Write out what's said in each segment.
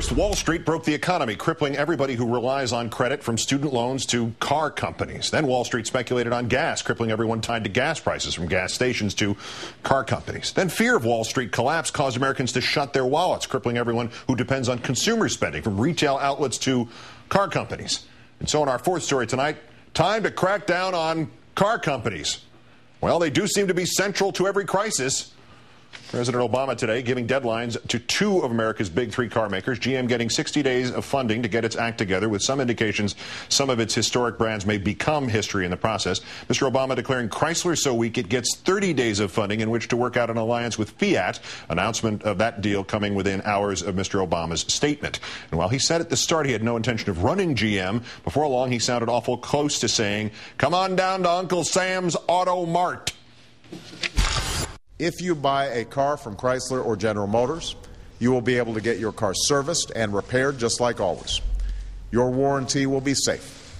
First, Wall Street broke the economy, crippling everybody who relies on credit, from student loans to car companies. Then Wall Street speculated on gas, crippling everyone tied to gas prices, from gas stations to car companies. Then fear of Wall Street collapse caused Americans to shut their wallets, crippling everyone who depends on consumer spending, from retail outlets to car companies. And so in our fourth story tonight, time to crack down on car companies. Well, they do seem to be central to every crisis. President Obama today giving deadlines to two of America's big three car makers, GM getting 60 days of funding to get its act together, with some indications some of its historic brands may become history in the process. Mr. Obama declaring Chrysler so weak it gets 30 days of funding in which to work out an alliance with Fiat. Announcement of that deal coming within hours of Mr. Obama's statement. And while he said at the start he had no intention of running GM, before long he sounded awful close to saying, "Come on down to Uncle Sam's Auto Mart." If you buy a car from Chrysler or General Motors, you will be able to get your car serviced and repaired just like always. Your warranty will be safe.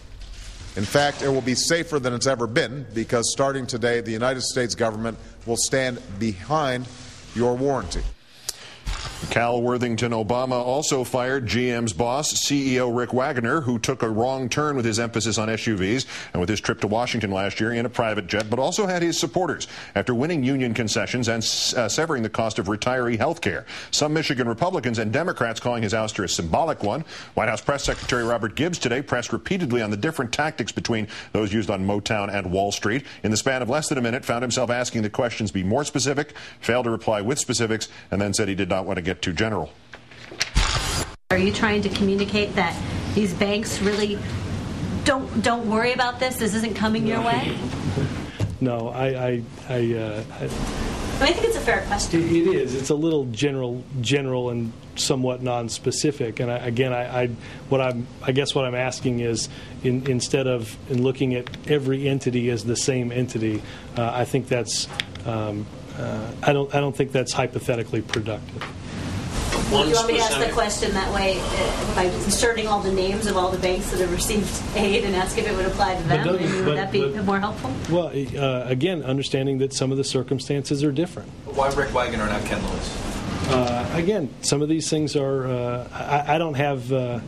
In fact, it will be safer than it's ever been, because starting today, the United States government will stand behind your warranty. Cal Worthington Obama also fired GM's boss, CEO Rick Wagoner, who took a wrong turn with his emphasis on SUVs and with his trip to Washington last year in a private jet, but also had his supporters after winning union concessions and severing the cost of retiree health care. Some Michigan Republicans and Democrats calling his ouster a symbolic one. White House Press Secretary Robert Gibbs today pressed repeatedly on the different tactics between those used on Motown and Wall Street. In the span of less than a minute, found himself asking the questions be more specific, failed to reply with specifics, and then said he did not want to get too general. Are you trying to communicate that these banks really don't worry about this? This isn't coming your way? No, I think it's a fair question. It is. It's a little general and somewhat non-specific. And I guess what I'm asking is, instead of looking at every entity as the same entity, I think that's I don't think that's hypothetically productive. Do you want me to ask the question that way, by inserting all the names of all the banks that have received aid and ask if it would apply to them? Would that be more helpful? Well, again, understanding that some of the circumstances are different. Why Rick Wagoner and not Ken Lewis? Again, some of these things are. I don't have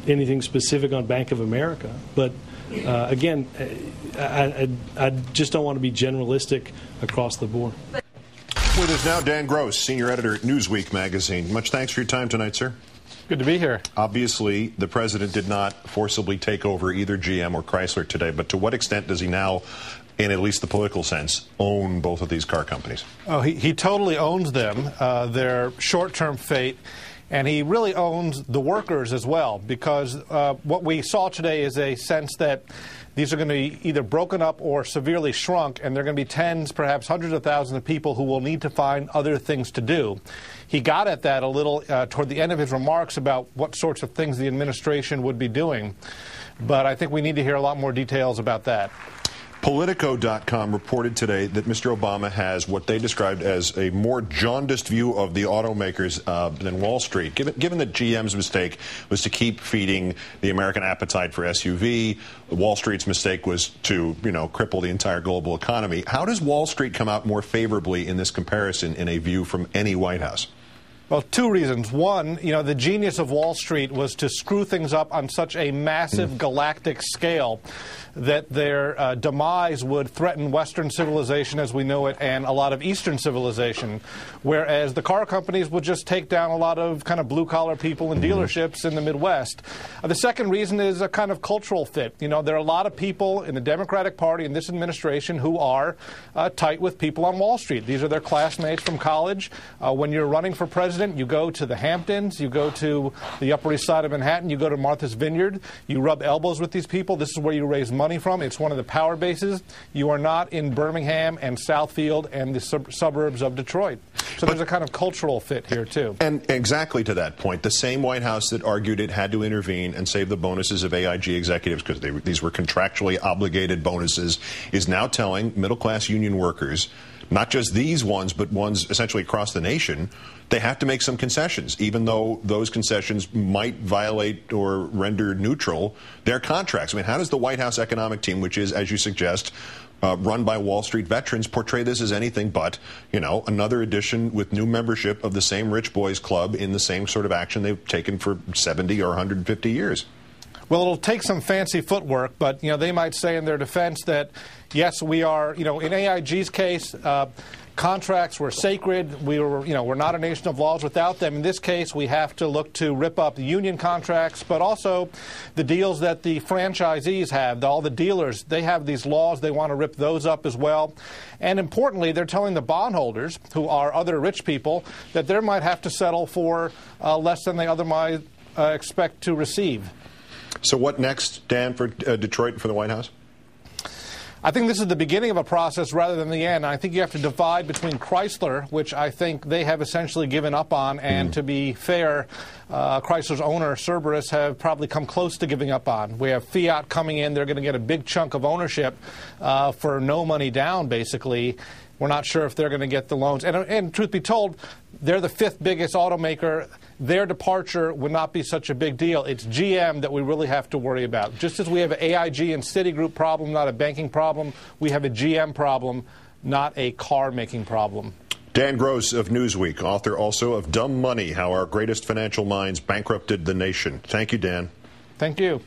anything specific on Bank of America, but again, I just don't want to be generalistic across the board. With us now, Dan Gross, senior editor at Newsweek magazine. Much thanks for your time tonight, sir. Good to be here. Obviously, the president did not forcibly take over either GM or Chrysler today, but to what extent does he now, in at least the political sense, own both of these car companies? Oh, he totally owns them, their short-term fate, and he really owns the workers as well, because what we saw today is a sense that these are going to be either broken up or severely shrunk, and there are going to be tens, perhaps hundreds of thousands of people who will need to find other things to do. He got at that a little toward the end of his remarks about what sorts of things the administration would be doing, but I think we need to hear a lot more details about that. Politico.com reported today that Mr. Obama has what they described as a more jaundiced view of the automakers than Wall Street. Given that GM's mistake was to keep feeding the American appetite for SUV, Wall Street's mistake was to, cripple the entire global economy. How does Wall Street come out more favorably in this comparison in a view from any White House? Well, two reasons. One, the genius of Wall Street was to screw things up on such a massive galactic scale that their demise would threaten Western civilization as we know it and a lot of Eastern civilization, whereas the car companies would just take down a lot of kind of blue-collar people and dealerships in the Midwest. The second reason is a kind of cultural fit. There are a lot of people in the Democratic Party in this administration who are tight with people on Wall Street. These are their classmates from college. When you're running for president, you go to the Hamptons, you go to the Upper East Side of Manhattan, you go to Martha's Vineyard, you rub elbows with these people. This is where you raise money from. It's one of the power bases. You are not in Birmingham and Southfield and the suburbs of Detroit. So there's a kind of cultural fit here, too. And exactly to that point, the same White House that argued it had to intervene and save the bonuses of AIG executives because these were contractually obligated bonuses is now telling middle-class union workers, not just these ones, but ones essentially across the nation, they have to make some concessions, even though those concessions might violate or render neutral their contracts. I mean, how does the White House economic team, which is, as you suggest, run by Wall Street veterans portray this as anything but, you know, another edition with new membership of the same rich boys club in the same sort of action they've taken for 70 or 150 years. Well, it'll take some fancy footwork, but, you know, they might say in their defense that, yes, we are, you know, in AIG's case, contracts were sacred. We're not a nation of laws without them. In this case, we have to look to rip up the union contracts, but also the deals that the franchisees have. All the dealers, they have these laws. They want to rip those up as well. And importantly, they're telling the bondholders, who are other rich people, that they might have to settle for less than they otherwise expect to receive. So what next, Dan, for Detroit and for the White House? I think this is the beginning of a process rather than the end. I think you have to divide between Chrysler, which I think they have essentially given up on, and to be fair, Chrysler's owner, Cerberus, have probably come close to giving up on. We have Fiat coming in. They're going to get a big chunk of ownership for no money down, basically. We're not sure if they're going to get the loans. And truth be told, they're the fifth biggest automaker. Their departure would not be such a big deal. It's GM that we really have to worry about. Just as we have an AIG and Citigroup problem, not a banking problem, we have a GM problem, not a car-making problem. Dan Gross of Newsweek, author also of Dumb Money, How Our Greatest Financial Minds Bankrupted the Nation. Thank you, Dan. Thank you.